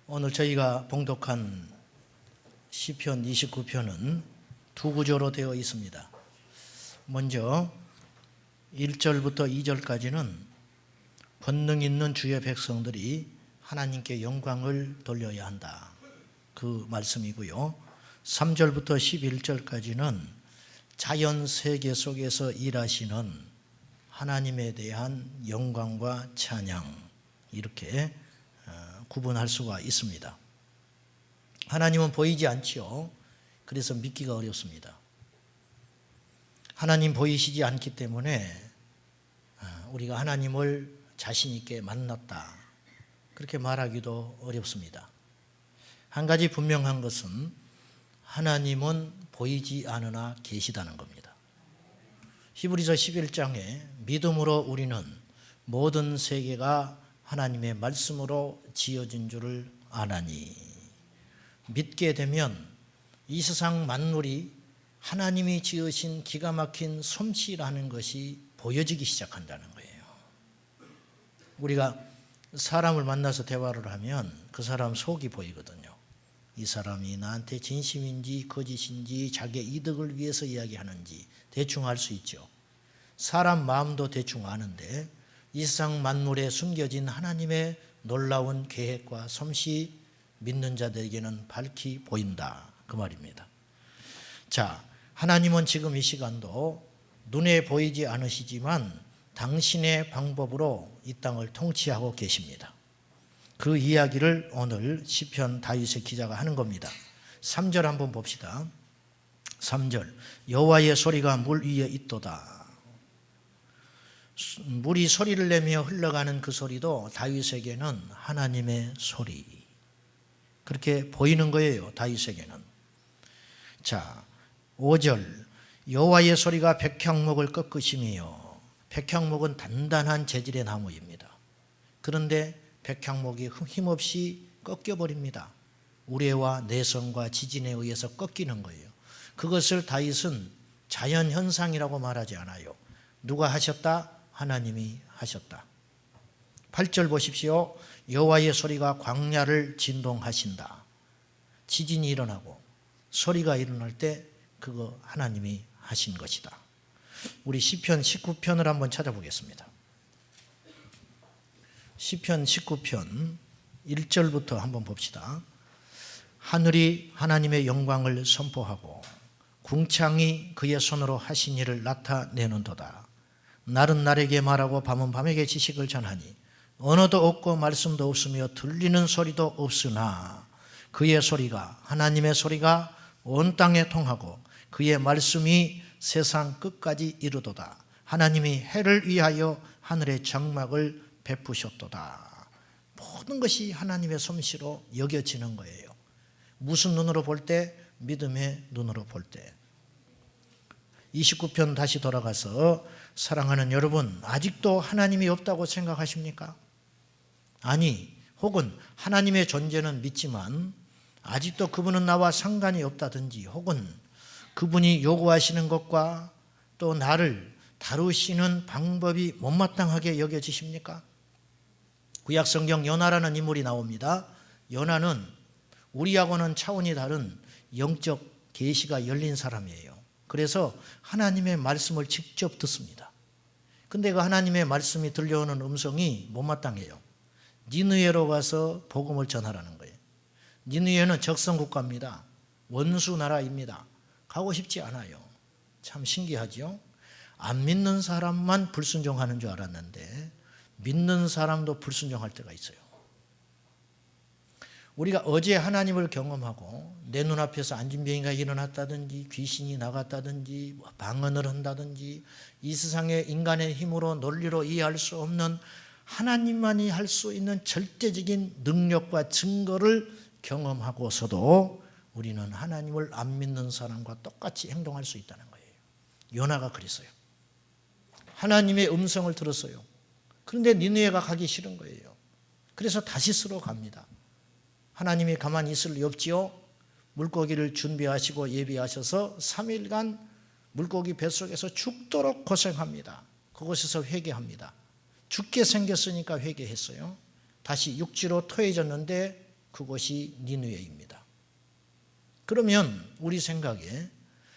오늘 저희가 봉독한 시편 29편은 두 구조로 되어 있습니다. 먼저 1절부터 2절까지는 권능 있는 주의 백성들이 하나님께 영광을 돌려야 한다, 그 말씀이고요. 3절부터 11절까지는 자연 세계 속에서 일하시는 하나님에 대한 영광과 찬양, 이렇게 구분할 수가 있습니다. 하나님은 보이지 않지요. 그래서 믿기가 어렵습니다. 하나님 보이시지 않기 때문에 우리가 하나님을 자신 있게 만났다, 그렇게 말하기도 어렵습니다. 한 가지 분명한 것은 하나님은 보이지 않으나 계시다는 겁니다. 히브리서 11장에 믿음으로 우리는 모든 세계가 하나님의 말씀으로 지어진 줄을 아나니, 믿게 되면 이 세상 만물이 하나님이 지으신 기가 막힌 솜씨라는 것이 보여지기 시작한다는 거예요. 우리가 사람을 만나서 대화를 하면 그 사람 속이 보이거든요. 이 사람이 나한테 진심인지 거짓인지 자기의 이득을 위해서 이야기하는지 대충 알 수 있죠. 사람 마음도 대충 아는데 이 세상 만물에 숨겨진 하나님의 놀라운 계획과 솜씨, 믿는 자들에게는 밝히 보인다, 그 말입니다. 자, 하나님은 지금 이 시간도 눈에 보이지 않으시지만 당신의 방법으로 이 땅을 통치하고 계십니다. 그 이야기를 오늘 시편 다윗의 기자가 하는 겁니다. 3절 한번 봅시다. 3절, 여호와의 소리가 물 위에 있도다. 물이 소리를 내며 흘러가는 그 소리도 다윗에게는 하나님의 소리, 그렇게 보이는 거예요, 다윗에게는. 자, 5절, 여호와의 소리가 백향목을 꺾으시며. 백향목은 단단한 재질의 나무입니다. 그런데 백향목이 힘없이 꺾여버립니다. 우레와 내성과 지진에 의해서 꺾이는 거예요. 그것을 다윗은 자연현상이라고 말하지 않아요. 누가 하셨다? 하나님이 하셨다. 8절 보십시오. 여호와의 소리가 광야를 진동하신다. 지진이 일어나고 소리가 일어날 때 그거 하나님이 하신 것이다. 우리 시편 19편을 한번 찾아보겠습니다. 시편 19편 1절부터 한번 봅시다. 하늘이 하나님의 영광을 선포하고 궁창이 그의 손으로 하신 일을 나타내는도다. 날은 날에게 말하고 밤은 밤에게 지식을 전하니 언어도 없고 말씀도 없으며 들리는 소리도 없으나 그의 소리가, 하나님의 소리가 온 땅에 통하고 그의 말씀이 세상 끝까지 이르도다. 하나님이 해를 위하여 하늘의 장막을 베푸셨도다. 모든 것이 하나님의 솜씨로 여겨지는 거예요. 무슨 눈으로 볼 때? 믿음의 눈으로 볼 때. 29편 다시 돌아가서, 사랑하는 여러분, 아직도 하나님이 없다고 생각하십니까? 아니, 혹은 하나님의 존재는 믿지만 아직도 그분은 나와 상관이 없다든지, 혹은 그분이 요구하시는 것과 또 나를 다루시는 방법이 못마땅하게 여겨지십니까? 구약성경 요나라는 인물이 나옵니다. 요나는 우리하고는 차원이 다른 영적 계시가 열린 사람이에요. 그래서 하나님의 말씀을 직접 듣습니다. 근데 그 하나님의 말씀이 들려오는 음성이 못마땅해요. 니느웨로 가서 복음을 전하라는 거예요. 니느웨는 적성국가입니다. 원수 나라입니다. 가고 싶지 않아요. 참 신기하죠? 안 믿는 사람만 불순종하는 줄 알았는데 믿는 사람도 불순종할 때가 있어요. 우리가 어제 하나님을 경험하고 내 눈앞에서 안진병이가 일어났다든지 귀신이 나갔다든지 방언을 한다든지 이 세상의 인간의 힘으로 논리로 이해할 수 없는 하나님만이 할 수 있는 절대적인 능력과 증거를 경험하고서도 우리는 하나님을 안 믿는 사람과 똑같이 행동할 수 있다는 거예요. 요나가 그랬어요. 하나님의 음성을 들었어요. 그런데 니느웨가 가기 싫은 거예요. 그래서 다시스로 갑니다. 하나님이 가만히 있을 리 없지요. 물고기를 준비하시고 예비하셔서 3일간 물고기 뱃속에서 죽도록 고생합니다. 그곳에서 회개합니다. 죽게 생겼으니까 회개했어요. 다시 육지로 토해졌는데 그곳이 니느웨입니다. 그러면 우리 생각에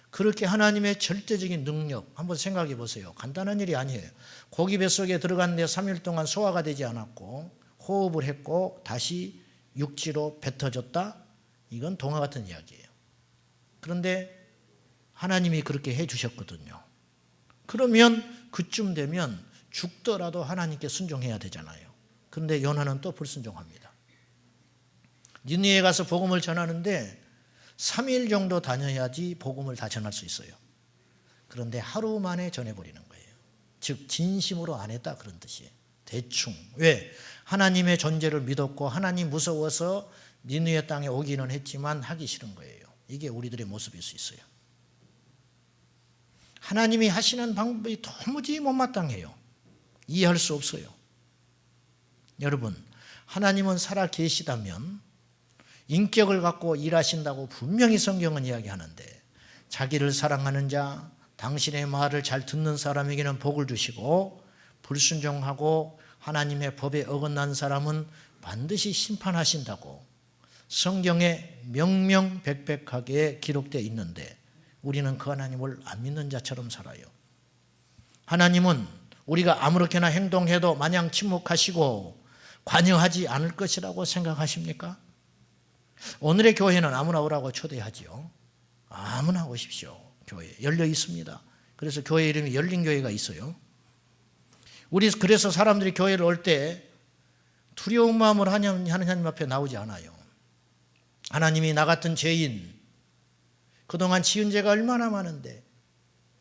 그렇게 하나님의 절대적인 능력 한번 생각해 보세요. 간단한 일이 아니에요. 고기 뱃속에 들어갔는데 3일 동안 소화가 되지 않았고 호흡을 했고 다시 육지로 뱉어졌다? 이건 동화 같은 이야기예요. 그런데 하나님이 그렇게 해 주셨거든요. 그러면 그쯤 되면 죽더라도 하나님께 순종해야 되잖아요. 그런데 요나는 또 불순종합니다. 니느웨에 가서 복음을 전하는데 3일 정도 다녀야지 복음을 다 전할 수 있어요. 그런데 하루 만에 전해버리는 거예요. 즉 진심으로 안 했다 그런 뜻이에요. 대충. 왜? 하나님의 존재를 믿었고 하나님 무서워서 니느웨 땅에 오기는 했지만 하기 싫은 거예요. 이게 우리들의 모습일 수 있어요. 하나님이 하시는 방법이 도무지 못마땅해요. 이해할 수 없어요. 여러분, 하나님은 살아 계시다면 인격을 갖고 일하신다고 분명히 성경은 이야기하는데 자기를 사랑하는 자, 당신의 말을 잘 듣는 사람에게는 복을 주시고 불순종하고 하나님의 법에 어긋난 사람은 반드시 심판하신다고 성경에 명명백백하게 기록되어 있는데 우리는 그 하나님을 안 믿는 자처럼 살아요. 하나님은 우리가 아무렇게나 행동해도 마냥 침묵하시고 관여하지 않을 것이라고 생각하십니까? 오늘의 교회는 아무나 오라고 초대하지요. 아무나 오십시오. 교회 열려 있습니다. 그래서 교회 이름이 열린 교회가 있어요. 우리 그래서 사람들이 교회를 올 때 두려운 마음으로 하나님 앞에 나오지 않아요. 하나님이 나 같은 죄인, 그동안 지은 죄가 얼마나 많은데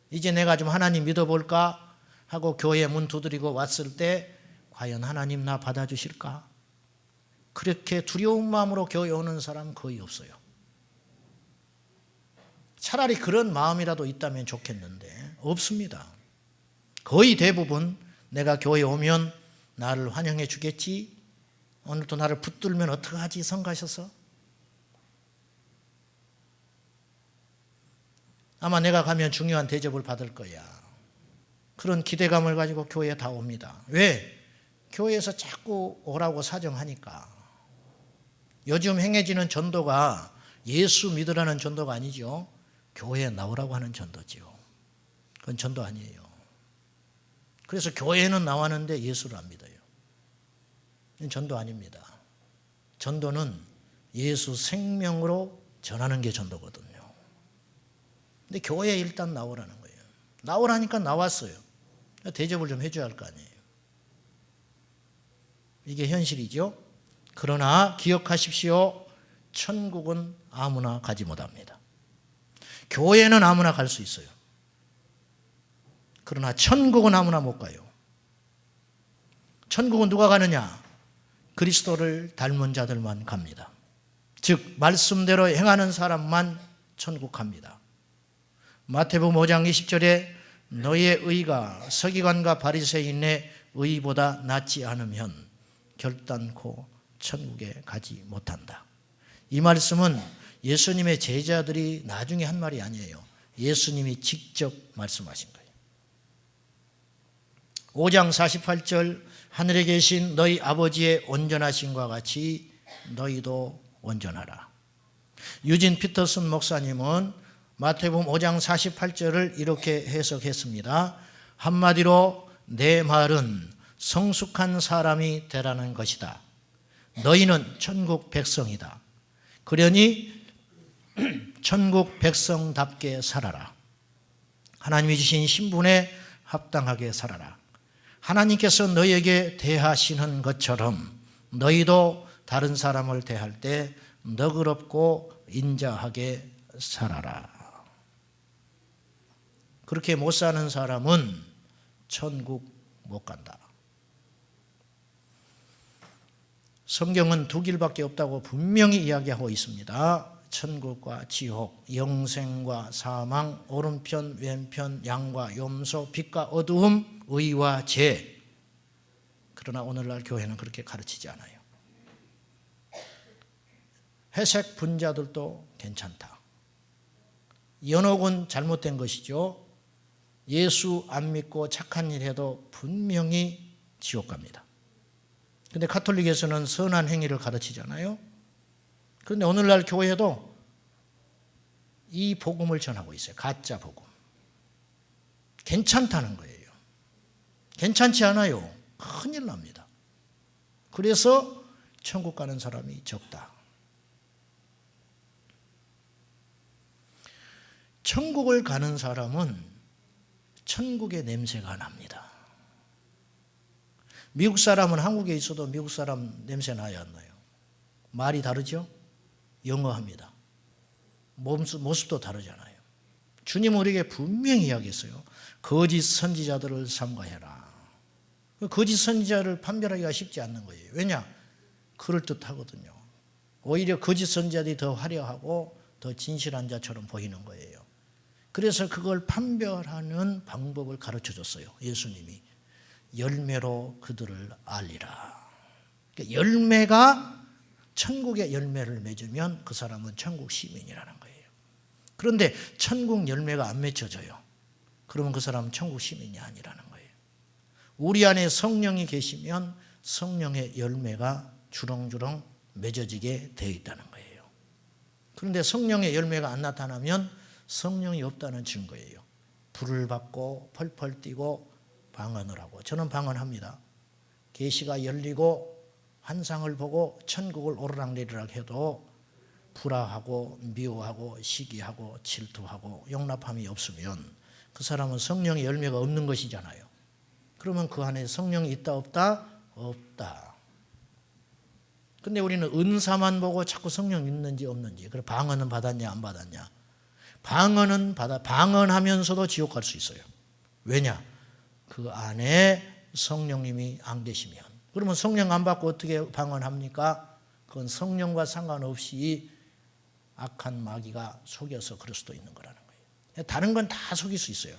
이제 내가 좀 하나님 믿어볼까 하고 교회 문 두드리고 왔을 때 과연 하나님 나 받아주실까? 그렇게 두려운 마음으로 교회 오는 사람 거의 없어요. 차라리 그런 마음이라도 있다면 좋겠는데 없습니다. 거의 대부분 내가 교회에 오면 나를 환영해 주겠지? 오늘 또 나를 붙들면 어떡하지? 성가셔서? 아마 내가 가면 중요한 대접을 받을 거야. 그런 기대감을 가지고 교회에 다 옵니다. 왜? 교회에서 자꾸 오라고 사정하니까. 요즘 행해지는 전도가 예수 믿으라는 전도가 아니죠. 교회에 나오라고 하는 전도지요. 그건 전도 아니에요. 그래서 교회는 나왔는데 예수를 안 믿어요. 이건 전도 아닙니다. 전도는 예수 생명으로 전하는 게 전도거든요. 근데 교회에 일단 나오라는 거예요. 나오라니까 나왔어요. 대접을 좀 해줘야 할 거 아니에요. 이게 현실이죠. 그러나 기억하십시오. 천국은 아무나 가지 못합니다. 교회는 아무나 갈 수 있어요. 그러나 천국은 아무나 못 가요. 천국은 누가 가느냐? 그리스도를 닮은 자들만 갑니다. 즉 말씀대로 행하는 사람만 천국 갑니다. 마태복음 5장 20절에 너희의 의가 서기관과 바리새인의 의보다 낫지 않으면 결단코 천국에 가지 못한다. 이 말씀은 예수님의 제자들이 나중에 한 말이 아니에요. 예수님이 직접 말씀하신 거예요. 5장 48절 하늘에 계신 너희 아버지의 온전하심과 같이 너희도 온전하라. 유진 피터슨 목사님은 마태복음 5장 48절을 이렇게 해석했습니다. 한마디로 내 말은 성숙한 사람이 되라는 것이다. 너희는 천국 백성이다. 그러니 천국 백성답게 살아라. 하나님이 주신 신분에 합당하게 살아라. 하나님께서 너희에게 대하시는 것처럼 너희도 다른 사람을 대할 때 너그럽고 인자하게 살아라. 그렇게 못 사는 사람은 천국 못 간다. 성경은 두 길밖에 없다고 분명히 이야기하고 있습니다. 천국과 지옥, 영생과 사망, 오른편, 왼편, 양과 염소, 빛과 어두움, 의와 죄. 그러나 오늘날 교회는 그렇게 가르치지 않아요. 회색 분자들도 괜찮다. 연옥은 잘못된 것이죠. 예수 안 믿고 착한 일 해도 분명히 지옥 갑니다. 근데 가톨릭에서는 선한 행위를 가르치잖아요. 그런데 오늘날 교회도 이 복음을 전하고 있어요. 가짜 복음. 괜찮다는 거예요. 괜찮지 않아요. 큰일 납니다. 그래서 천국 가는 사람이 적다. 천국을 가는 사람은 천국의 냄새가 납니다. 미국 사람은 한국에 있어도 미국 사람 냄새 나요, 안 나요? 말이 다르죠? 영어합니다. 모습도 다르잖아요. 주님은 우리에게 분명히 이야기했어요. 거짓 선지자들을 삼가해라. 거짓 선지자를 판별하기가 쉽지 않는 거예요. 왜냐? 그럴듯하거든요. 오히려 거짓 선지자들이 더 화려하고 더 진실한 자처럼 보이는 거예요. 그래서 그걸 판별하는 방법을 가르쳐 줬어요. 예수님이. 열매로 그들을 알리라. 그러니까 열매가 천국의 열매를 맺으면 그 사람은 천국 시민이라는 거예요. 그런데 천국 열매가 안 맺혀져요. 그러면 그 사람은 천국 시민이 아니라는 거예요. 우리 안에 성령이 계시면 성령의 열매가 주렁주렁 맺어지게 되어 있다는 거예요. 그런데 성령의 열매가 안 나타나면 성령이 없다는 증거예요. 불을 받고 펄펄 뛰고 방언을 하고, 저는 방언합니다. 계시가 열리고 환상을 보고 천국을 오르락내리락 해도 불화하고 미워하고 시기하고 질투하고 용납함이 없으면 그 사람은 성령의 열매가 없는 것이잖아요. 그러면 그 안에 성령이 있다 없다? 없다. 근데 우리는 은사만 보고 자꾸 성령 있는지 없는지, 그래 방언은 받았냐 안 받았냐. 방언하면서도 지옥 갈 수 있어요. 왜냐? 그 안에 성령님이 안 계시면. 그러면 성령 안 받고 어떻게 방언합니까? 그건 성령과 상관없이 악한 마귀가 속여서 그럴 수도 있는 거라는 거예요. 다른 건 다 속일 수 있어요.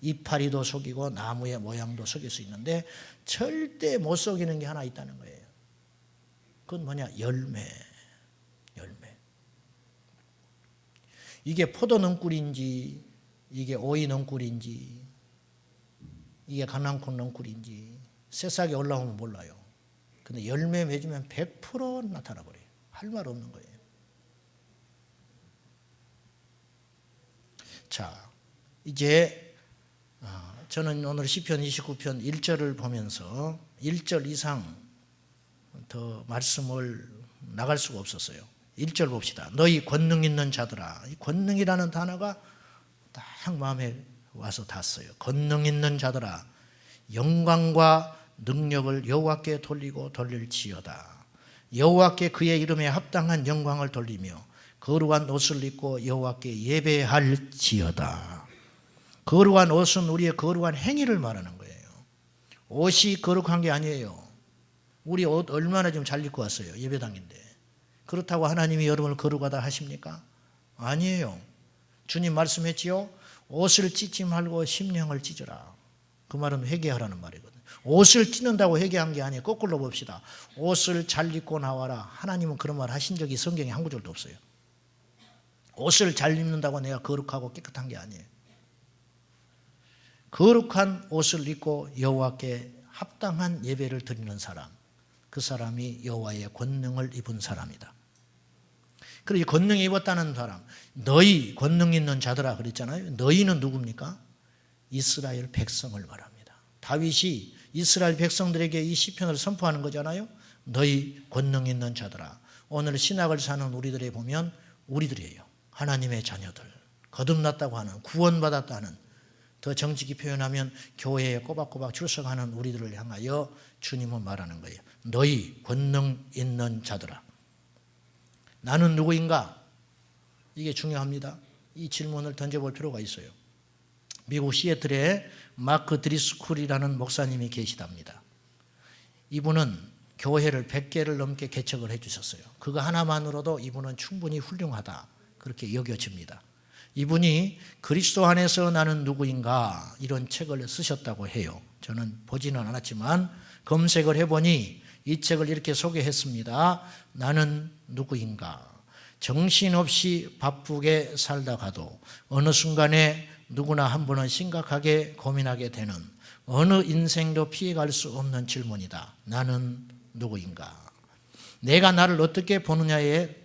이파리도 속이고 나무의 모양도 속일 수 있는데 절대 못 속이는 게 하나 있다는 거예요. 그건 뭐냐? 열매. 이게 포도 능꿀인지, 이게 오이 능꿀인지, 이게 강낭콩 능꿀인지 새싹이 올라오면 몰라요. 근데 열매 맺으면 100% 나타나 버려요. 할 말 없는 거예요. 자, 이제 저는 오늘 시편 29편 1절을 보면서 1절 이상 더 말씀을 나갈 수가 없었어요. 1절 봅시다. 너희 권능 있는 자들아. 이 권능이라는 단어가 딱 마음에 와서 닿았어요. 권능 있는 자들아, 영광과 능력을 여호와께 돌리고 돌릴지어다. 여호와께 그의 이름에 합당한 영광을 돌리며 거룩한 옷을 입고 여호와께 예배할지어다. 거룩한 옷은 우리의 거룩한 행위를 말하는 거예요. 옷이 거룩한 게 아니에요. 우리 옷 얼마나 좀 잘 입고 왔어요. 예배당인데. 그렇다고 하나님이 여러분을 거룩하다 하십니까? 아니에요. 주님 말씀했지요. 옷을 찢지 말고 심령을 찢으라. 그 말은 회개하라는 말이거든요. 옷을 찢는다고 회개한 게 아니에요. 거꾸로 봅시다. 옷을 잘 입고 나와라. 하나님은 그런 말 하신 적이 성경에 한 구절도 없어요. 옷을 잘 입는다고 내가 거룩하고 깨끗한 게 아니에요. 거룩한 옷을 입고 여호와께 합당한 예배를 드리는 사람, 그 사람이 여호와의 권능을 입은 사람이다. 그리고 이 권능 입었다는 사람, 너희 권능 있는 자들아 그랬잖아요. 너희는 누굽니까? 이스라엘 백성을 말합니다. 다윗이 이스라엘 백성들에게 이 시편을 선포하는 거잖아요. 너희 권능 있는 자들아. 오늘 신학을 사는 우리들에 보면 우리들이에요. 하나님의 자녀들, 거듭났다고 하는, 구원받았다 하는, 더 정직히 표현하면 교회에 꼬박꼬박 출석하는 우리들을 향하여 주님은 말하는 거예요. 너희 권능 있는 자들아. 나는 누구인가? 이게 중요합니다. 이 질문을 던져볼 필요가 있어요. 미국 시애틀에 마크 드리스쿨이라는 목사님이 계시답니다. 이분은 교회를 100개를 넘게 개척을 해주셨어요. 그거 하나만으로도 이분은 충분히 훌륭하다, 그렇게 여겨집니다. 이분이 그리스도 안에서 나는 누구인가 이런 책을 쓰셨다고 해요. 저는 보지는 않았지만 검색을 해보니 이 책을 이렇게 소개했습니다. 나는 누구인가? 정신없이 바쁘게 살다 가도 어느 순간에 누구나 한 번은 심각하게 고민하게 되는, 어느 인생도 피해갈 수 없는 질문이다. 나는 누구인가? 내가 나를 어떻게 보느냐에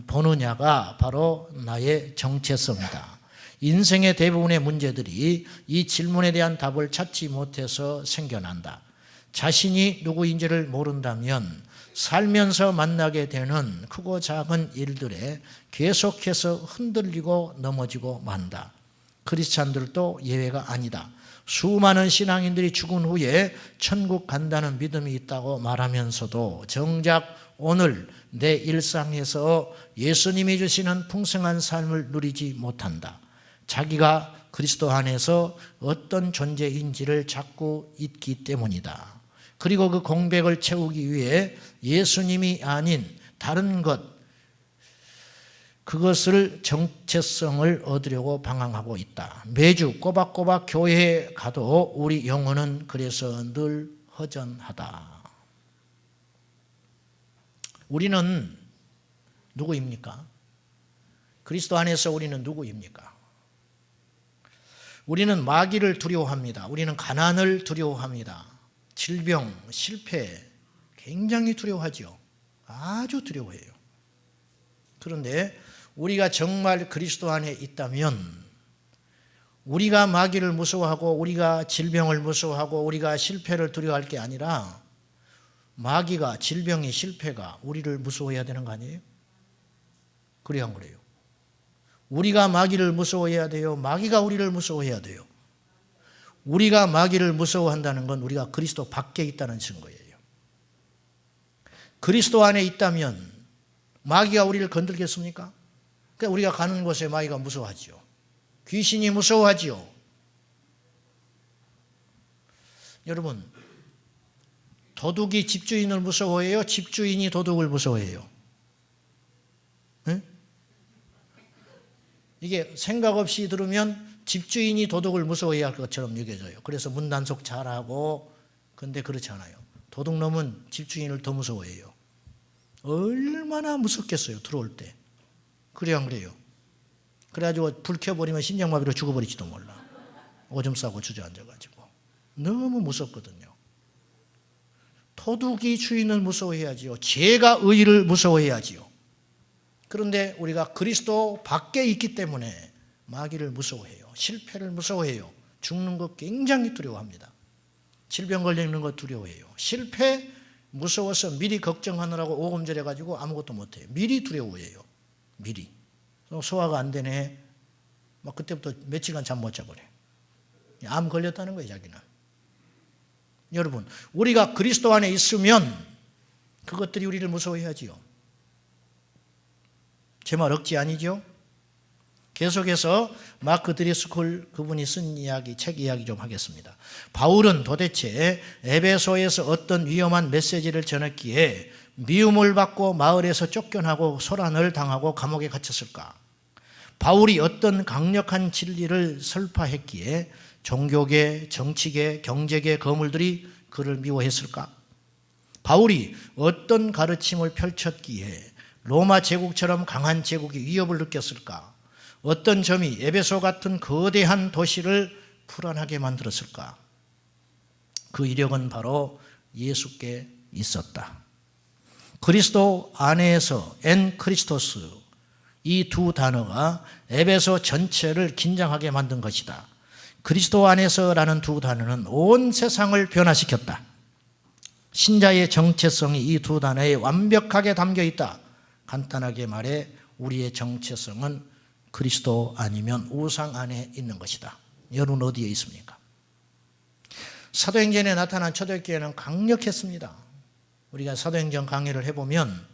보느냐가 바로 나의 정체성이다. 인생의 대부분의 문제들이 이 질문에 대한 답을 찾지 못해서 생겨난다. 자신이 누구인지를 모른다면 살면서 만나게 되는 크고 작은 일들에 계속해서 흔들리고 넘어지고 만다. 크리스찬들도 예외가 아니다. 수많은 신앙인들이 죽은 후에 천국 간다는 믿음이 있다고 말하면서도 정작 오늘 내 일상에서 예수님이 주시는 풍성한 삶을 누리지 못한다. 자기가 그리스도 안에서 어떤 존재인지를 자꾸 잊기 때문이다. 그리고 그 공백을 채우기 위해 예수님이 아닌 다른 것, 그것을 정체성을 얻으려고 방황하고 있다. 매주 꼬박꼬박 교회에 가도 우리 영혼은 그래서 늘 허전하다. 우리는 누구입니까? 그리스도 안에서 우리는 누구입니까? 우리는 마귀를 두려워합니다. 우리는 가난을 두려워합니다. 질병, 실패 굉장히 두려워하죠. 아주 두려워해요. 그런데 우리가 정말 그리스도 안에 있다면 우리가 마귀를 무서워하고 우리가 질병을 무서워하고 우리가 실패를 두려워할 게 아니라 마귀가, 질병이, 실패가 우리를 무서워해야 되는 거 아니에요? 그래야 안 그래요? 우리가 마귀를 무서워해야 돼요? 마귀가 우리를 무서워해야 돼요? 우리가 마귀를 무서워한다는 건 우리가 그리스도 밖에 있다는 증거예요. 그리스도 안에 있다면 마귀가 우리를 건들겠습니까? 그러니까 우리가 가는 곳에 마귀가 무서워하지요. 귀신이 무서워하지요. 여러분, 도둑이 집주인을 무서워해요? 집주인이 도둑을 무서워해요? 네? 이게 생각 없이 들으면 집주인이 도둑을 무서워해야 할 것처럼 여겨져요. 그래서 문 단속 잘하고, 근데 그렇지 않아요. 도둑놈은 집주인을 더 무서워해요. 얼마나 무섭겠어요, 들어올 때. 그래요, 안 그래요? 그래가지고 불 켜버리면 심장마비로 죽어버릴지도 몰라. 오줌 싸고 주저앉아가지고. 너무 무섭거든요. 도둑이 주인을 무서워해야지요. 죄가 의를 무서워해야지요. 그런데 우리가 그리스도 밖에 있기 때문에 마귀를 무서워해요. 실패를 무서워해요. 죽는 것 굉장히 두려워합니다. 질병 걸리는 것 두려워해요. 실패 무서워서 미리 걱정하느라고 오금절해가지고 아무것도 못해요. 미리 두려워해요. 미리. 소화가 안 되네. 막 그때부터 며칠간 잠 못 자버려요. 암 걸렸다는 거예요, 자기는. 여러분, 우리가 그리스도 안에 있으면 그것들이 우리를 무서워해야지요. 제 말 억지 아니죠? 계속해서 마크 드리스쿨 그분이 쓴 이야기, 책 이야기 좀 하겠습니다. 바울은 도대체 에베소에서 어떤 위험한 메시지를 전했기에 미움을 받고 마을에서 쫓겨나고 소란을 당하고 감옥에 갇혔을까? 바울이 어떤 강력한 진리를 설파했기에 종교계, 정치계, 경제계 거물들이 그를 미워했을까? 바울이 어떤 가르침을 펼쳤기에 로마 제국처럼 강한 제국이 위협을 느꼈을까? 어떤 점이 에베소 같은 거대한 도시를 불안하게 만들었을까? 그 이력은 바로 예수께 있었다. 그리스도 안에서 엔 크리스토스, 이 두 단어가 에베소 전체를 긴장하게 만든 것이다. 그리스도 안에서라는 두 단어는 온 세상을 변화시켰다. 신자의 정체성이 이 두 단어에 완벽하게 담겨 있다. 간단하게 말해 우리의 정체성은 그리스도 아니면 우상 안에 있는 것이다. 여러분 어디에 있습니까? 사도행전에 나타난 초대교회는 강력했습니다. 우리가 사도행전 강의를 해보면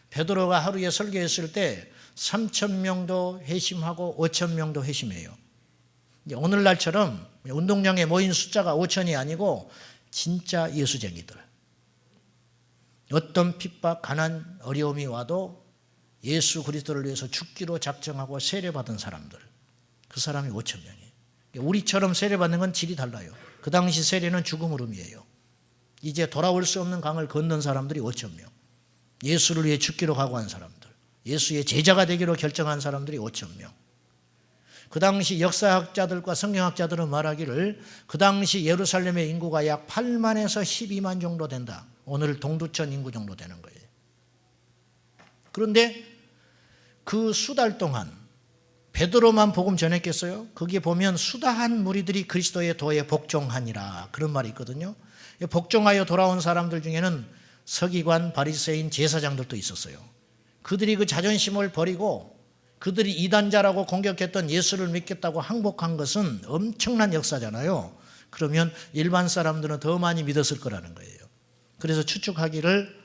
베드로가 하루에 설교했을 때 3,000명도 회심하고 5,000명도 회심해요. 오늘날처럼 운동장에 모인 숫자가 5,000이 아니고 진짜 예수쟁이들. 어떤 핍박, 가난, 어려움이 와도 예수 그리스도를 위해서 죽기로 작정하고 세례받은 사람들. 그 사람이 5,000명이에요. 우리처럼 세례받는 건 질이 달라요. 그 당시 세례는 죽음을 의미해요. 이제 돌아올 수 없는 강을 건넌 사람들이 5,000명. 예수를 위해 죽기로 각오한 사람들. 예수의 제자가 되기로 결정한 사람들이 5,000명. 그 당시 역사학자들과 성경학자들은 말하기를 그 당시 예루살렘의 인구가 약 8만에서 12만 정도 된다. 오늘 동두천 인구 정도 되는 거예요. 그런데 그 수달 동안 베드로만 복음 전했겠어요? 거기에 보면 수다한 무리들이 그리스도의 도에 복종하니라 그런 말이 있거든요. 복종하여 돌아온 사람들 중에는 서기관, 바리새인, 제사장들도 있었어요. 그들이 그 자존심을 버리고 그들이 이단자라고 공격했던 예수를 믿겠다고 항복한 것은 엄청난 역사잖아요. 그러면 일반 사람들은 더 많이 믿었을 거라는 거예요. 그래서 추측하기를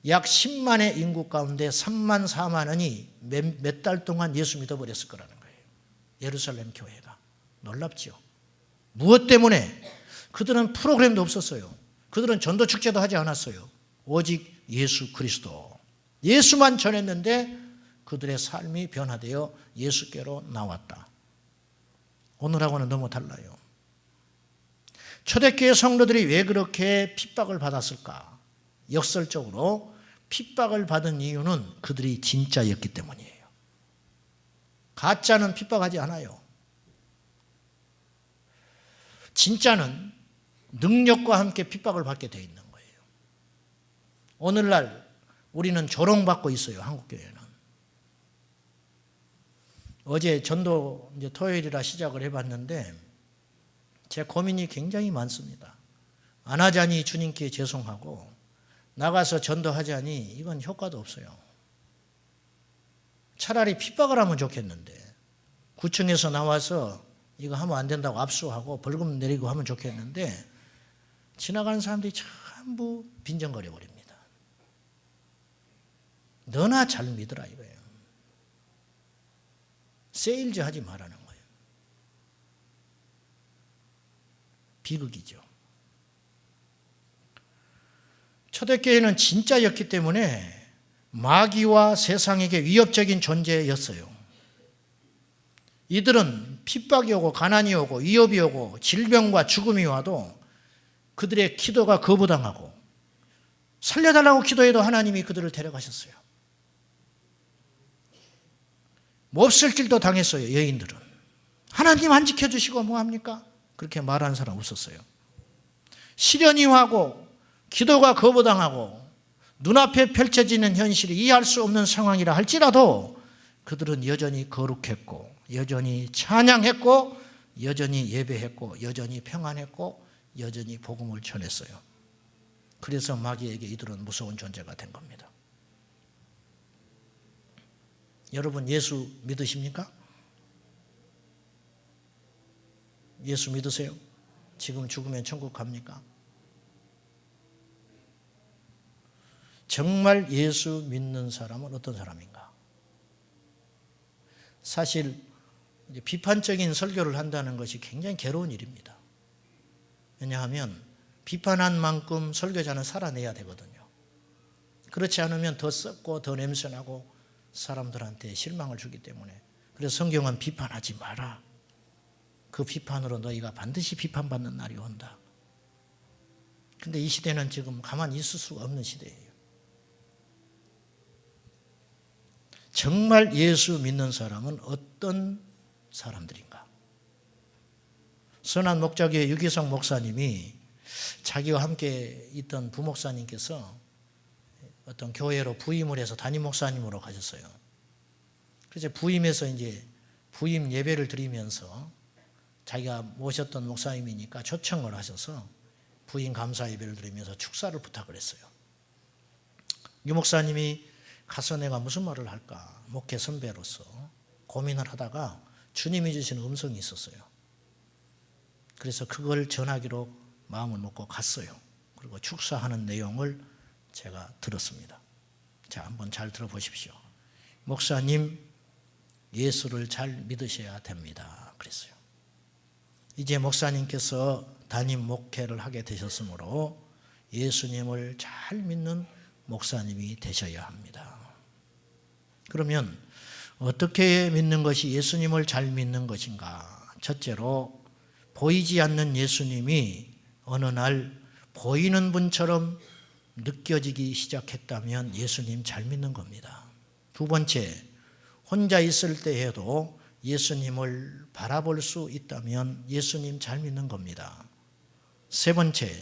약 10만의 인구 가운데 3만 4만원이 몇 달 동안 예수 믿어버렸을 거라는 거예요. 예루살렘 교회가. 놀랍죠. 무엇 때문에? 그들은 프로그램도 없었어요. 그들은 전도 축제도 하지 않았어요. 오직 예수 그리스도. 예수만 전했는데 그들의 삶이 변화되어 예수께로 나왔다. 오늘하고는 너무 달라요. 초대교회 성도들이 왜 그렇게 핍박을 받았을까? 역설적으로 핍박을 받은 이유는 그들이 진짜였기 때문이에요. 가짜는 핍박하지 않아요. 진짜는 능력과 함께 핍박을 받게 되어 있는 거예요. 오늘날 우리는 조롱받고 있어요. 한국교회는. 어제 전도 이제 토요일이라 시작을 해봤는데 제 고민이 굉장히 많습니다. 안 하자니 주님께 죄송하고 나가서 전도하자니 이건 효과도 없어요. 차라리 핍박을 하면 좋겠는데 구청에서 나와서 이거 하면 안 된다고 압수하고 벌금 내리고 하면 좋겠는데 지나가는 사람들이 전부 빈정거려 버립니다. 너나 잘 믿으라 이거예요. 세일즈 하지 말라는 거예요. 비극이죠. 초대교회는 진짜였기 때문에 마귀와 세상에게 위협적인 존재였어요. 이들은 핍박이 오고 가난이 오고 위협이 오고 질병과 죽음이 와도 그들의 기도가 거부당하고 살려달라고 기도해도 하나님이 그들을 데려가셨어요. 몹쓸 길도 당했어요. 여인들은. 하나님 안 지켜주시고 뭐합니까? 그렇게 말하는 사람 없었어요. 시련이 와고 기도가 거부당하고 눈앞에 펼쳐지는 현실이 이해할 수 없는 상황이라 할지라도 그들은 여전히 거룩했고 여전히 찬양했고 여전히 예배했고 여전히 평안했고 여전히 복음을 전했어요. 그래서 마귀에게 이들은 무서운 존재가 된 겁니다. 여러분 예수 믿으십니까? 예수 믿으세요? 지금 죽으면 천국 갑니까? 정말 예수 믿는 사람은 어떤 사람인가? 사실 비판적인 설교를 한다는 것이 굉장히 괴로운 일입니다. 왜냐하면 비판한 만큼 설교자는 살아내야 되거든요. 그렇지 않으면 더 썩고 더 냄새나고 사람들한테 실망을 주기 때문에. 그래서 성경은 비판하지 마라. 그 비판으로 너희가 반드시 비판받는 날이 온다. 근데 이 시대는 지금 가만히 있을 수가 없는 시대예요. 정말 예수 믿는 사람은 어떤 사람들인가? 선한 목자교회 유기성 목사님이 자기와 함께 있던 부목사님께서 어떤 교회로 부임을 해서 담임 목사님으로 가셨어요. 그래서 부임해서 이제 부임 예배를 드리면서 자기가 모셨던 목사님이니까 초청을 하셔서 부임 감사 예배를 드리면서 축사를 부탁을 했어요. 유 목사님이 가서 내가 무슨 말을 할까? 목회 선배로서 고민을 하다가 주님이 주신 음성이 있었어요. 그래서 그걸 전하기로 마음을 먹고 갔어요. 그리고 축사하는 내용을 제가 들었습니다. 자, 한번 잘 들어보십시오. 목사님, 예수를 잘 믿으셔야 됩니다. 그랬어요. 이제 목사님께서 담임 목회를 하게 되셨으므로 예수님을 잘 믿는 목사님이 되셔야 합니다. 그러면 어떻게 믿는 것이 예수님을 잘 믿는 것인가? 첫째로 보이지 않는 예수님이 어느 날 보이는 분처럼 느껴지기 시작했다면 예수님 잘 믿는 겁니다. 두 번째, 혼자 있을 때에도 예수님을 바라볼 수 있다면 예수님 잘 믿는 겁니다. 세 번째,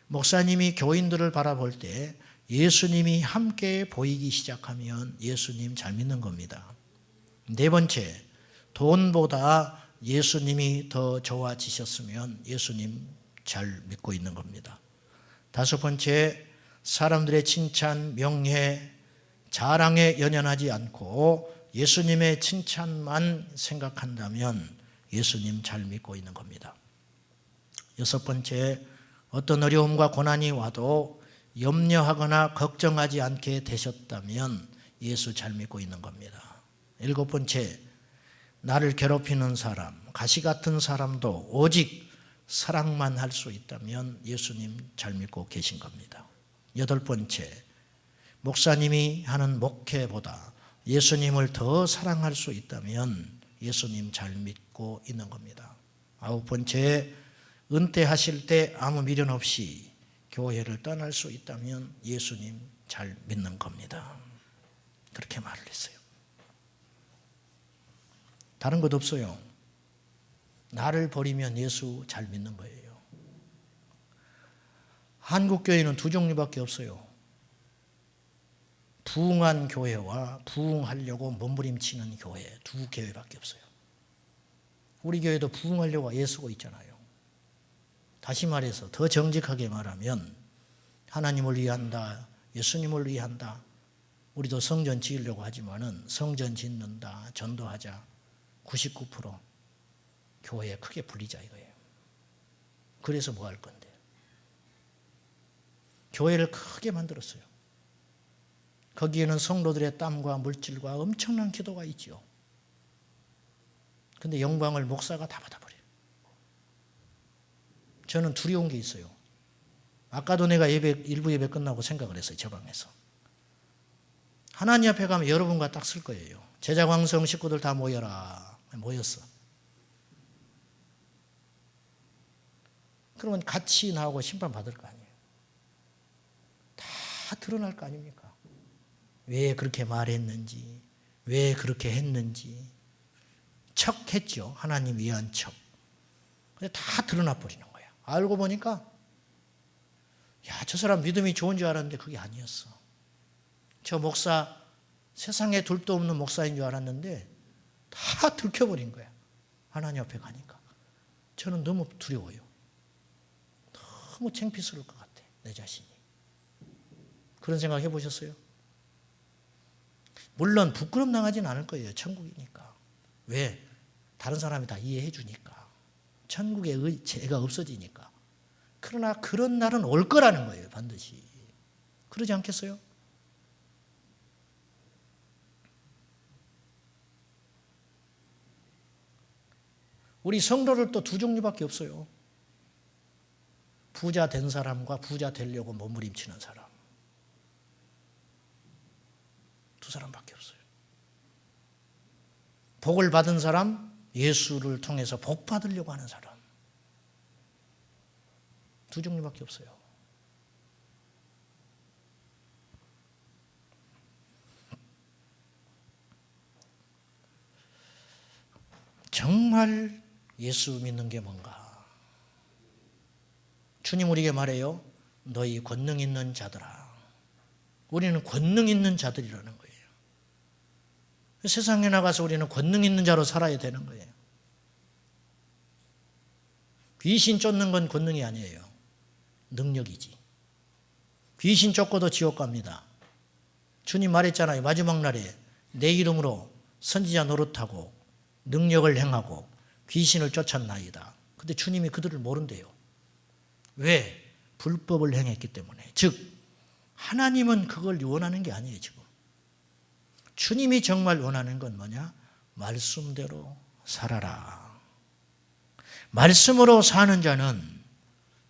목사님이 교인들을 바라볼 때 예수님이 함께 보이기 시작하면 예수님 잘 믿는 겁니다. 네 번째, 돈보다 예수님이 더 좋아지셨으면 예수님 잘 믿고 있는 겁니다. 다섯 번째, 사람들의 칭찬, 명예, 자랑에 연연하지 않고 예수님의 칭찬만 생각한다면 예수님 잘 믿고 있는 겁니다. 여섯 번째, 어떤 어려움과 고난이 와도 염려하거나 걱정하지 않게 되셨다면 예수 잘 믿고 있는 겁니다. 일곱 번째, 나를 괴롭히는 사람, 가시 같은 사람도 오직 사랑만 할 수 있다면 예수님 잘 믿고 계신 겁니다. 여덟 번째, 목사님이 하는 목회보다 예수님을 더 사랑할 수 있다면 예수님 잘 믿고 있는 겁니다. 아홉 번째, 은퇴하실 때 아무 미련 없이 교회를 떠날 수 있다면 예수님 잘 믿는 겁니다. 그렇게 말을 했어요. 다른 것 없어요. 나를 버리면 예수 잘 믿는 거예요. 한국 교회는 두 종류밖에 없어요. 부흥한 교회와 부흥하려고 몸부림치는 교회, 두 교회밖에 없어요. 우리 교회도 부흥하려고 애쓰고 있잖아요. 다시 말해서 더 정직하게 말하면 하나님을 위한다, 예수님을 위한다. 우리도 성전 지으려고 하지만은 성전 짓는다, 전도하자. 99% 교회에 크게 불리자 이거예요. 그래서 뭐 할 건데? 교회를 크게 만들었어요. 거기에는 성도들의 땀과 물질과 엄청난 기도가 있죠. 근데 영광을 목사가 다 받아버려요. 저는 두려운 게 있어요. 아까도 내가 일부 예배 끝나고 생각을 했어요. 저 방에서. 하나님 앞에 가면 여러분과 딱 쓸 거예요. 제자광성 식구들 다 모여라. 모였어. 그러면 같이 나오고 심판받을 거 아니에요. 다 드러날 거 아닙니까? 왜 그렇게 말했는지, 왜 그렇게 했는지. 척했죠. 하나님 위한 척. 근데 다 드러나 버리는 거야. 알고 보니까 야, 저 사람 믿음이 좋은 줄 알았는데 그게 아니었어. 저 목사 세상에 둘도 없는 목사인 줄 알았는데 다 들켜버린 거야. 하나님 앞에 가니까. 저는 너무 두려워요. 너무 창피스러울 것 같아. 내 자신이. 그런 생각 해보셨어요? 물론 부끄럼 당하지는 않을 거예요. 천국이니까. 왜? 다른 사람이 다 이해해 주니까. 천국에 죄가 없어지니까. 그러나 그런 날은 올 거라는 거예요. 반드시. 그러지 않겠어요? 우리 성도를 또 두 종류밖에 없어요. 부자 된 사람과 부자 되려고 몸부림치는 사람. 두 사람밖에 없어요. 복을 받은 사람, 예수를 통해서 복 받으려고 하는 사람. 두 종류밖에 없어요. 정말 예수 믿는 게 뭔가? 주님 우리에게 말해요. 너희 권능 있는 자들아. 우리는 권능 있는 자들이라는 거예요. 세상에 나가서 우리는 권능 있는 자로 살아야 되는 거예요. 귀신 쫓는 건 권능이 아니에요. 능력이지. 귀신 쫓고도 지옥 갑니다. 주님 말했잖아요. 마지막 날에 내 이름으로 선지자 노릇하고 능력을 행하고 귀신을 쫓았나이다. 근데 주님이 그들을 모른대요. 왜? 불법을 행했기 때문에. 즉 하나님은 그걸 원하는 게 아니에요. 지금 주님이 정말 원하는 건 뭐냐? 말씀대로 살아라. 말씀으로 사는 자는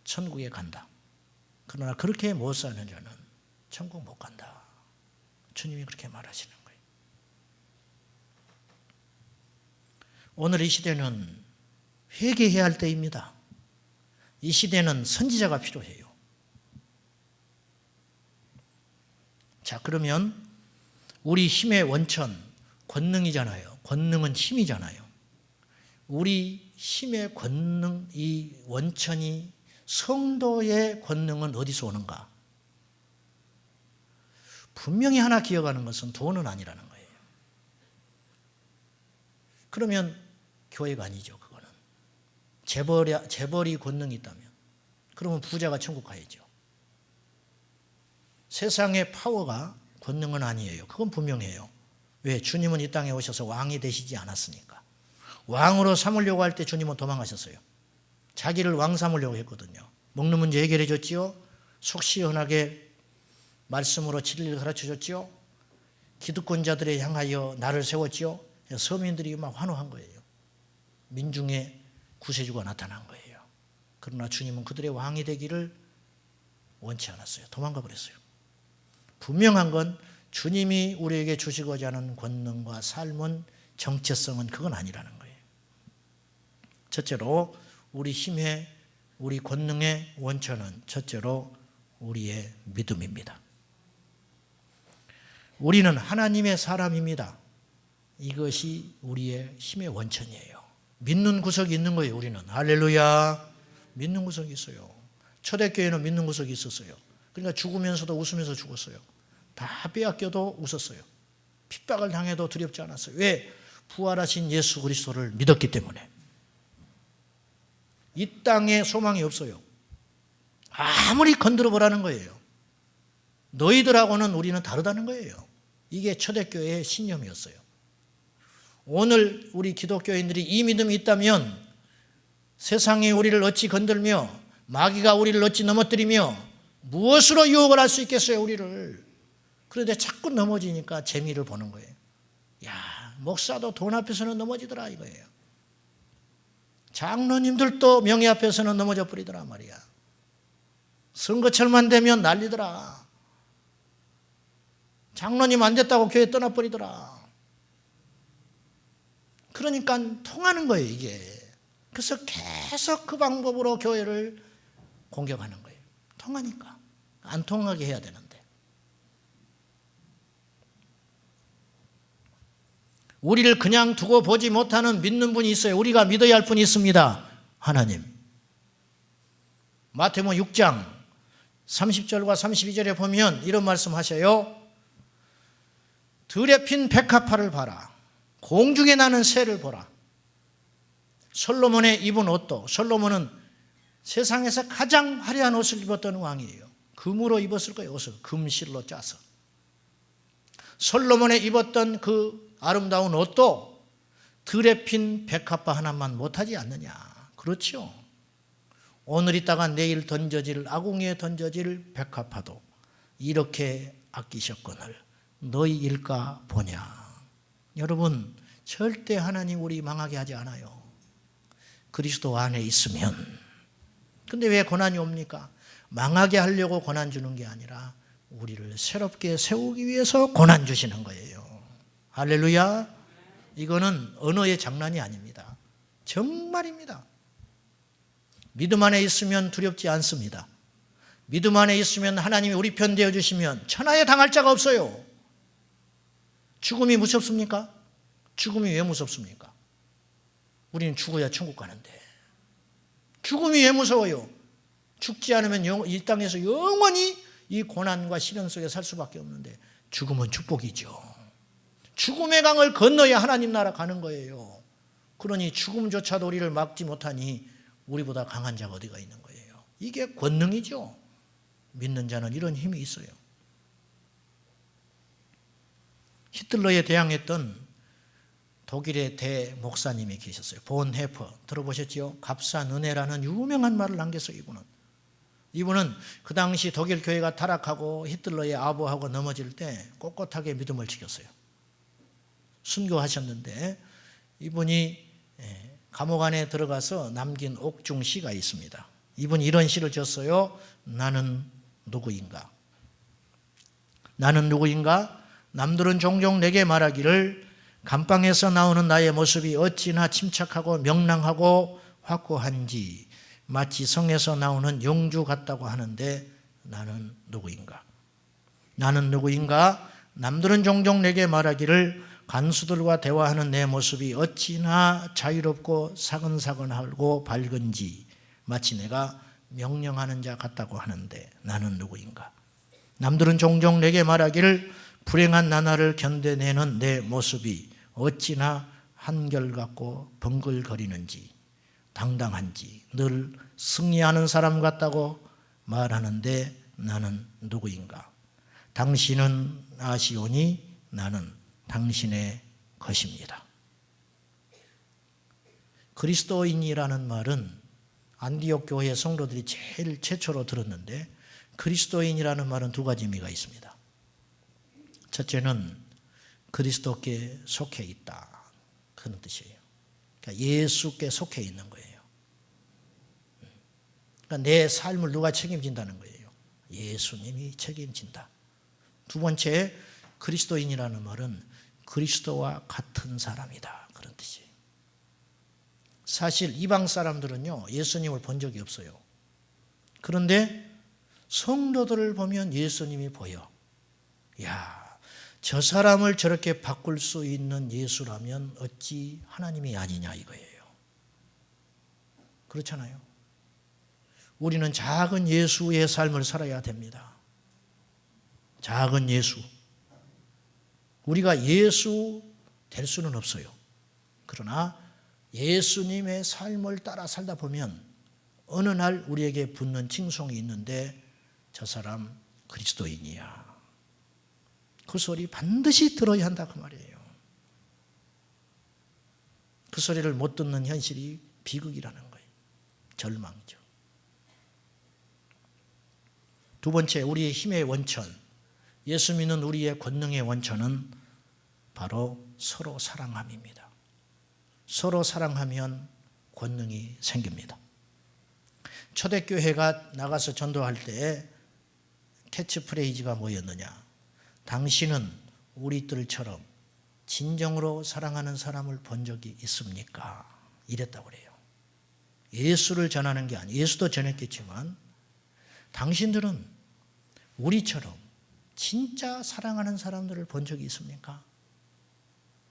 천국에 간다. 그러나 그렇게 못 사는 자는 천국 못 간다. 주님이 그렇게 말하시는 거예요. 오늘 이 시대는 회개해야 할 때입니다. 이 시대는 선지자가 필요해요. 자, 그러면 우리 힘의 원천, 권능이잖아요. 권능은 힘이잖아요. 우리 힘의 권능, 이 원천이 성도의 권능은 어디서 오는가? 분명히 하나 기억하는 것은 돈은 아니라는 거예요. 그러면 교회가 아니죠. 그거는 재벌이 권능이 있다면, 그러면 부자가 천국 가야죠. 세상의 파워가 권능은 아니에요. 그건 분명해요. 왜? 주님은 이 땅에 오셔서 왕이 되시지 않았으니까. 왕으로 삼으려고 할 때 주님은 도망가셨어요. 자기를 왕 삼으려고 했거든요. 먹는 문제 해결해 줬지요. 속 시원하게 말씀으로 진리를 가르쳐 줬지요. 기득권자들에 향하여 나를 세웠지요. 서민들이 막 환호한 거예요. 민중의 구세주가 나타난 거예요. 그러나 주님은 그들의 왕이 되기를 원치 않았어요. 도망가 버렸어요. 분명한 건 주님이 우리에게 주시고자 하는 권능과 삶은, 정체성은 그건 아니라는 거예요. 첫째로 우리 힘의, 우리 권능의 원천은 첫째로 우리의 믿음입니다. 우리는 하나님의 사람입니다. 이것이 우리의 힘의 원천이에요. 믿는 구석이 있는 거예요. 우리는 할렐루야, 믿는 구석이 있어요. 초대교회는 믿는 구석이 있었어요. 그러니까 죽으면서도 웃으면서 죽었어요. 다 빼앗겨도 웃었어요. 핍박을 당해도 두렵지 않았어요. 왜? 부활하신 예수 그리스도를 믿었기 때문에. 이 땅에 소망이 없어요. 아무리 건드려 보라는 거예요. 너희들하고는 우리는 다르다는 거예요. 이게 초대교회의 신념이었어요. 오늘 우리 기독교인들이 이 믿음이 있다면 세상이 우리를 어찌 건들며 마귀가 우리를 어찌 넘어뜨리며 무엇으로 유혹을 할 수 있겠어요, 우리를. 그런데 자꾸 넘어지니까 재미를 보는 거예요. 야, 목사도 돈 앞에서는 넘어지더라 이거예요. 장로님들도 명예 앞에서는 넘어져 버리더라 말이야. 선거철만 되면 난리더라. 장로님 안 됐다고 교회 떠나버리더라. 그러니까 통하는 거예요, 이게. 그래서 계속 그 방법으로 교회를 공격하는 거예요. 통하니까. 안 통하게 해야 되는데. 우리를 그냥 두고 보지 못하는 믿는 분이 있어요. 우리가 믿어야 할 분이 있습니다. 하나님. 마태복음 6장 30절과 32절에 보면 이런 말씀 하셔요. 들에 핀 백합화를 봐라. 공중에 나는 새를 보라. 솔로몬의 입은 옷도, 솔로몬은 세상에서 가장 화려한 옷을 입었던 왕이에요. 금으로 입었을 거예요. 옷을 금실로 짜서. 솔로몬의 입었던 그 아름다운 옷도 들에 핀 백합화 하나만 못하지 않느냐. 그렇죠. 오늘 있다가 내일 던져질, 아궁이에 던져질 백합화도 이렇게 아끼셨거늘 너희 일까 보냐. 여러분, 절대 하나님 우리 망하게 하지 않아요. 그리스도 안에 있으면. 근데 왜 고난이 옵니까? 망하게 하려고 고난 주는 게 아니라 우리를 새롭게 세우기 위해서 고난 주시는 거예요. 할렐루야. 이거는 언어의 장난이 아닙니다. 정말입니다. 믿음 안에 있으면 두렵지 않습니다. 믿음 안에 있으면 하나님이 우리 편 되어주시면 천하에 당할 자가 없어요. 죽음이 무섭습니까? 죽음이 왜 무섭습니까? 우리는 죽어야 천국 가는데. 죽음이 왜 무서워요? 죽지 않으면 이 땅에서 영원히 이 고난과 시련 속에 살 수밖에 없는데 죽음은 축복이죠. 죽음의 강을 건너야 하나님 나라 가는 거예요. 그러니 죽음조차도 우리를 막지 못하니 우리보다 강한 자가 어디가 있는 거예요. 이게 권능이죠. 믿는 자는 이런 힘이 있어요. 히틀러에 대항했던 독일의 대목사님이 계셨어요. 본 헤퍼 들어보셨죠? 값싼은혜라는 유명한 말을 남겼어요. 이분은 그 당시 독일 교회가 타락하고 히틀러의 아부하고 넘어질 때 꼿꼿하게 믿음을 지켰어요. 순교하셨는데 이분이 감옥 안에 들어가서 남긴 옥중 시가 있습니다. 이분이 이런 시를 지었어요. 나는 누구인가? 나는 누구인가? 남들은 종종 내게 말하기를 감방에서 나오는 나의 모습이 어찌나 침착하고 명랑하고 확고한지 마치 성에서 나오는 영주 같다고 하는데 나는 누구인가? 나는 누구인가? 남들은 종종 내게 말하기를 간수들과 대화하는 내 모습이 어찌나 자유롭고 사근사근하고 밝은지 마치 내가 명령하는 자 같다고 하는데 나는 누구인가? 남들은 종종 내게 말하기를 불행한 나날을 견뎌내는 내 모습이 어찌나 한결같고 번글거리는지 당당한지 늘 승리하는 사람 같다고 말하는데 나는 누구인가? 당신은 아시오니 나는 당신의 것입니다. 그리스도인이라는 말은 안디옥 교회 성도들이 제일 최초로 들었는데 그리스도인이라는 말은 두 가지 의미가 있습니다. 첫째는 그리스도께 속해 있다. 그런 뜻이에요. 그러니까 예수께 속해 있는 거예요. 그러니까 내 삶을 누가 책임진다는 거예요. 예수님이 책임진다. 두 번째, 그리스도인이라는 말은 그리스도와 같은 사람이다. 그런 뜻이에요. 사실 이방 사람들은요, 예수님을 본 적이 없어요. 그런데 성도들을 보면 예수님이 보여. 야, 저 사람을 저렇게 바꿀 수 있는 예수라면 어찌 하나님이 아니냐 이거예요. 그렇잖아요. 우리는 작은 예수의 삶을 살아야 됩니다. 작은 예수. 우리가 예수 될 수는 없어요. 그러나 예수님의 삶을 따라 살다 보면 어느 날 우리에게 붙는 칭송이 있는데 저 사람 그리스도인이야. 그 소리 반드시 들어야 한다 그 말이에요. 그 소리를 못 듣는 현실이 비극이라는 거예요. 절망이죠. 두 번째, 우리의 힘의 원천, 예수 믿는 우리의 권능의 원천은 바로 서로 사랑함입니다. 서로 사랑하면 권능이 생깁니다. 초대교회가 나가서 전도할 때 캐치프레이즈가 뭐였느냐? 당신은 우리들처럼 진정으로 사랑하는 사람을 본 적이 있습니까? 이랬다고 그래요. 예수를 전하는 게 아니에요. 예수도 전했겠지만 당신들은 우리처럼 진짜 사랑하는 사람들을 본 적이 있습니까?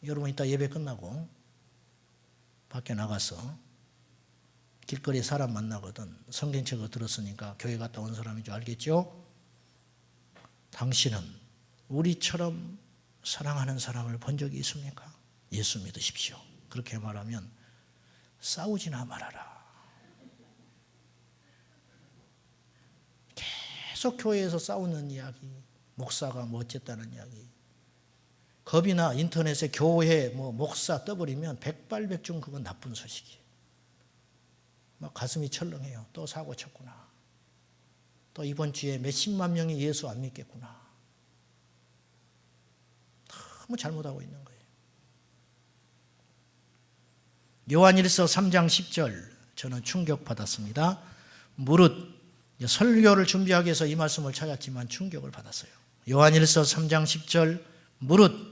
여러분 이따 예배 끝나고 밖에 나가서 길거리에 사람 만나거든. 성경책을 들었으니까 교회 갔다 온 사람인 줄 알겠죠? 당신은 우리처럼 사랑하는 사람을 본 적이 있습니까? 예수 믿으십시오. 그렇게 말하면 싸우지나 말아라. 계속 교회에서 싸우는 이야기, 목사가 뭐 어쨌다는 이야기. 겁이나 인터넷에 교회 목사 떠버리면 백발백중 그건 나쁜 소식이에요. 막 가슴이 철렁해요. 또 사고 쳤구나. 또 이번 주에 몇십만 명이 예수 안 믿겠구나. 너무 잘못하고 있는 거예요. 요한일서 3장 10절 저는 충격받았습니다. 무릇 설교를 준비하기 위해서 이 말씀을 찾았지만 충격을 받았어요. 요한일서 3장 10절 무릇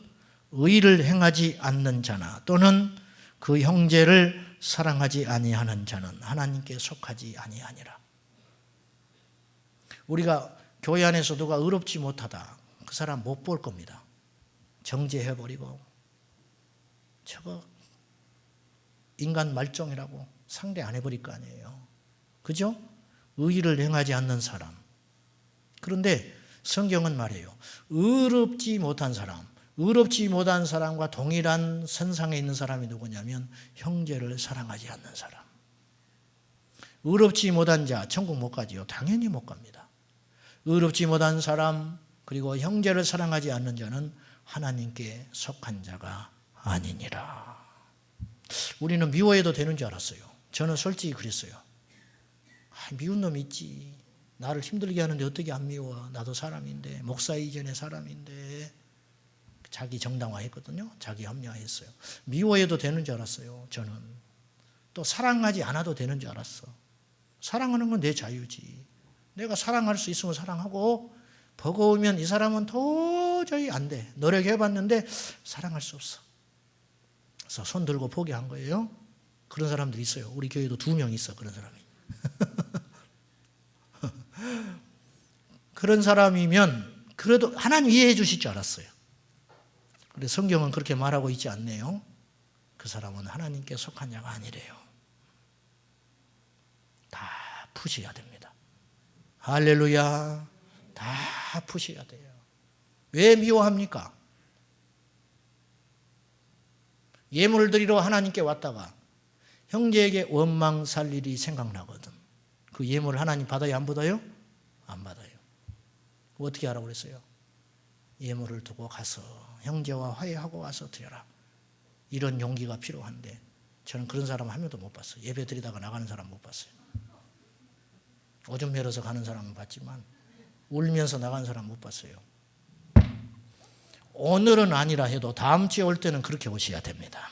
의를 행하지 않는 자나 또는 그 형제를 사랑하지 아니하는 자는 하나님께 속하지 아니하니라. 우리가 교회 안에서 누가 의롭지 못하다 그 사람 못 볼 겁니다. 정죄해버리고 저거 인간 말종이라고 상대 안 해버릴 거 아니에요. 그죠? 의를 행하지 않는 사람. 그런데 성경은 말해요. 의롭지 못한 사람, 의롭지 못한 사람과 동일한 선상에 있는 사람이 누구냐면 형제를 사랑하지 않는 사람. 의롭지 못한 자 천국 못 가지요. 당연히 못 갑니다. 의롭지 못한 사람 그리고 형제를 사랑하지 않는 자는 하나님께 속한 자가 아니니라. 우리는 미워해도 되는 줄 알았어요. 저는 솔직히 그랬어요. 미운 놈 있지. 나를 힘들게 하는데 어떻게 안 미워. 나도 사람인데 목사 이전에 사람인데. 자기 정당화했거든요. 자기 합리화했어요. 미워해도 되는 줄 알았어요. 저는. 또 사랑하지 않아도 되는 줄 알았어. 사랑하는 건 내 자유지. 내가 사랑할 수 있으면 사랑하고 버거우면 이 사람은 도저히 안 돼. 노력해봤는데 사랑할 수 없어. 그래서 손 들고 포기한 거예요. 그런 사람들이 있어요. 우리 교회도 2명 있어. 그런 사람이. 그런 사람이면 그래도 하나님 이해해 주실 줄 알았어요. 그런데 성경은 그렇게 말하고 있지 않네요. 그 사람은 하나님께 속한 자가 아니래요. 다 푸셔야 됩니다. 할렐루야. 다 푸셔야 돼요. 왜 미워합니까? 예물을 드리러 하나님께 왔다가 형제에게 원망 살 일이 생각나거든. 그 예물을 하나님 받아요? 안 받아요? 안 받아요. 어떻게 하라고 그랬어요? 예물을 두고 가서 형제와 화해하고 와서 드려라. 이런 용기가 필요한데 저는 그런 사람 한 명도 못 봤어요. 예배 드리다가 나가는 사람 못 봤어요. 오줌 매러서 가는 사람은 봤지만 울면서 나가는 사람 못 봤어요. 오늘은 아니라 해도 다음 주에 올 때는 그렇게 오셔야 됩니다.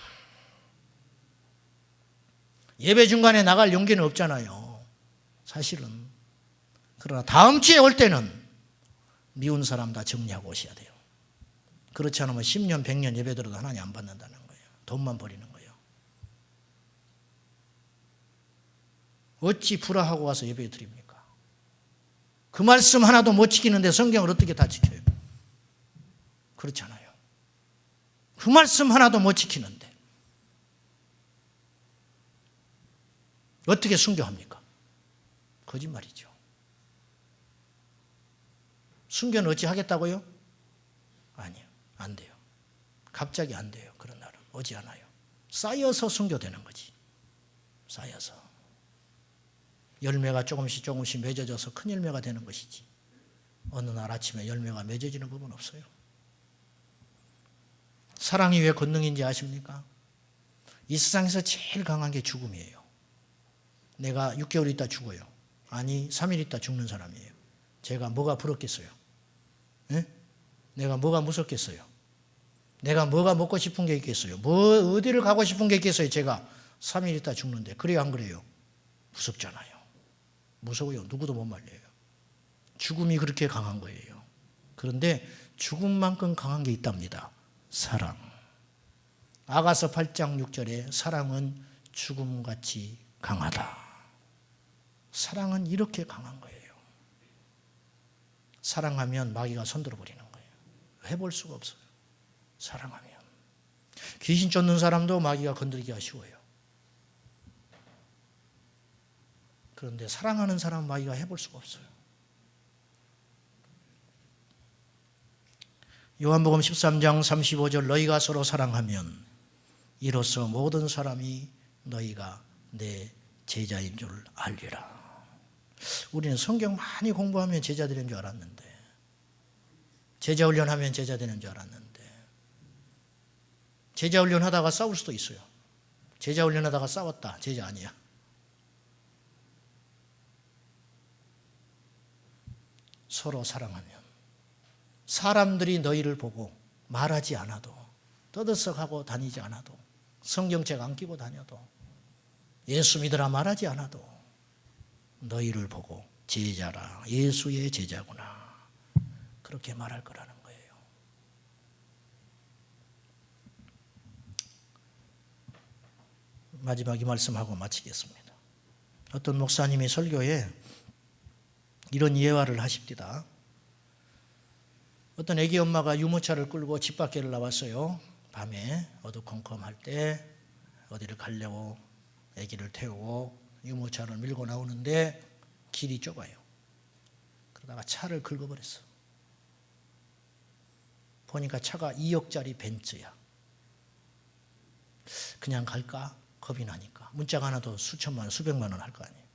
예배 중간에 나갈 용기는 없잖아요. 사실은. 그러나 다음 주에 올 때는 미운 사람 다 정리하고 오셔야 돼요. 그렇지 않으면 10년, 100년 예배 들어도 하나님 안 받는다는 거예요. 돈만 버리는 거예요. 어찌 불화하고 와서 예배 드립니까? 그 말씀 하나도 못 지키는데 성경을 어떻게 다 지켜요? 그렇잖아요. 그 말씀 하나도 못 지키는데 어떻게 순교합니까? 거짓말이죠. 순교는 어찌 하겠다고요? 아니요. 안 돼요. 갑자기 안 돼요. 그런 날은 오지 않아요. 쌓여서 순교되는 거지. 쌓여서. 열매가 조금씩 조금씩 맺어져서 큰 열매가 되는 것이지. 어느 날 아침에 열매가 맺어지는 법은 없어요. 사랑이 왜 권능인지 아십니까? 이 세상에서 제일 강한 게 죽음이에요. 내가 6개월 있다 죽어요. 아니 3일 있다 죽는 사람이에요. 제가 뭐가 부럽겠어요? 네? 내가 뭐가 무섭겠어요? 내가 뭐가 먹고 싶은 게 있겠어요? 어디를 가고 싶은 게 있겠어요? 제가 3일 있다 죽는데. 그래요 안 그래요? 무섭잖아요. 무서워요. 누구도 못 말려요. 죽음이 그렇게 강한 거예요. 그런데 죽음만큼 강한 게 있답니다. 사랑. 아가서 8장 6절에 사랑은 죽음같이 강하다. 사랑은 이렇게 강한 거예요. 사랑하면 마귀가 손들어 버리는 거예요. 해볼 수가 없어요. 사랑하면. 귀신 쫓는 사람도 마귀가 건드리기가 쉬워요. 그런데 사랑하는 사람은 마귀가 해볼 수가 없어요. 요한복음 13장 35절 너희가 서로 사랑하면 이로써 모든 사람이 너희가 내 제자인 줄 알리라. 우리는 성경 많이 공부하면 제자 되는 줄 알았는데 제자 훈련하면 제자 되는 줄 알았는데 제자 훈련하다가 싸울 수도 있어요. 제자 훈련하다가 싸웠다. 제자 아니야. 서로 사랑하면 사람들이 너희를 보고 말하지 않아도 떠들썩하고 다니지 않아도 성경책 안 끼고 다녀도 예수 믿으라 말하지 않아도 너희를 보고 제자라 예수의 제자구나 그렇게 말할 거라는 거예요. 마지막 이 말씀하고 마치겠습니다. 어떤 목사님이 설교에 이런 예화를 하십니다. 어떤 애기 엄마가 유모차를 끌고 집 밖에를 나왔어요. 밤에 어두컴컴할 때 어디를 가려고 애기를 태우고 유모차를 밀고 나오는데 길이 좁아요. 그러다가 차를 긁어버렸어. 보니까 차가 2억짜리 벤츠야. 그냥 갈까? 겁이 나니까. 문자가 하나도 수천만 원, 수백만 원 할 거 아니에요.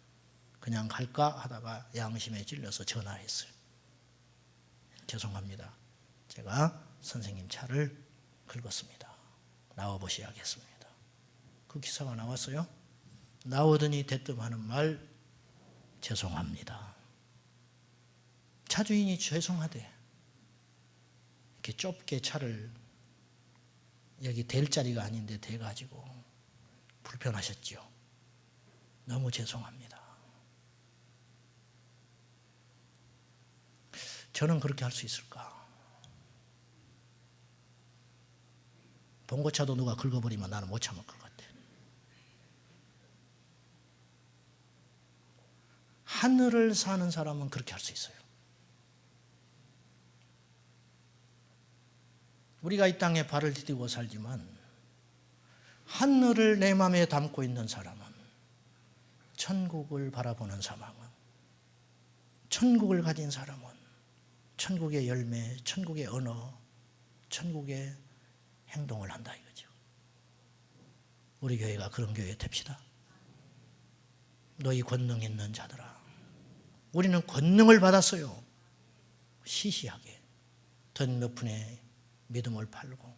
그냥 갈까 하다가 양심에 찔려서 전화했어요. 죄송합니다. 제가 선생님 차를 긁었습니다. 나와보셔야겠습니다. 그 기사가 나왔어요. 나오더니 대뜸 하는 말 죄송합니다. 차주인이 죄송하대. 이렇게 좁게 차를 여기 댈 자리가 아닌데 대가지고 불편하셨죠. 너무 죄송합니다. 저는 그렇게 할 수 있을까? 봉고차도 누가 긁어버리면 나는 못 참을 것 같아. 하늘을 사는 사람은 그렇게 할 수 있어요. 우리가 이 땅에 발을 디디고 살지만 하늘을 내 마음에 담고 있는 사람은 천국을 바라보는 사람은 천국을 가진 사람은 천국의 열매, 천국의 언어, 천국의 행동을 한다 이거죠. 우리 교회가 그런 교회 됩시다. 너희 권능 있는 자들아, 우리는 권능을 받았어요. 시시하게 돈 몇 푼에 믿음을 팔고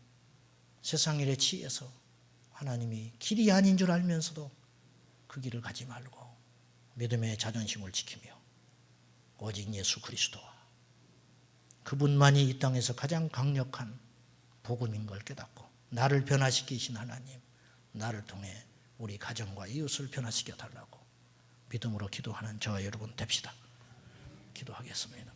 세상 일에 치여서 하나님이 길이 아닌 줄 알면서도 그 길을 가지 말고 믿음의 자존심을 지키며 오직 예수 그리스도와 그분만이 이 땅에서 가장 강력한 복음인 걸 깨닫고 나를 변화시키신 하나님, 나를 통해 우리 가정과 이웃을 변화시켜 달라고 믿음으로 기도하는 저와 여러분 됩시다. 기도하겠습니다.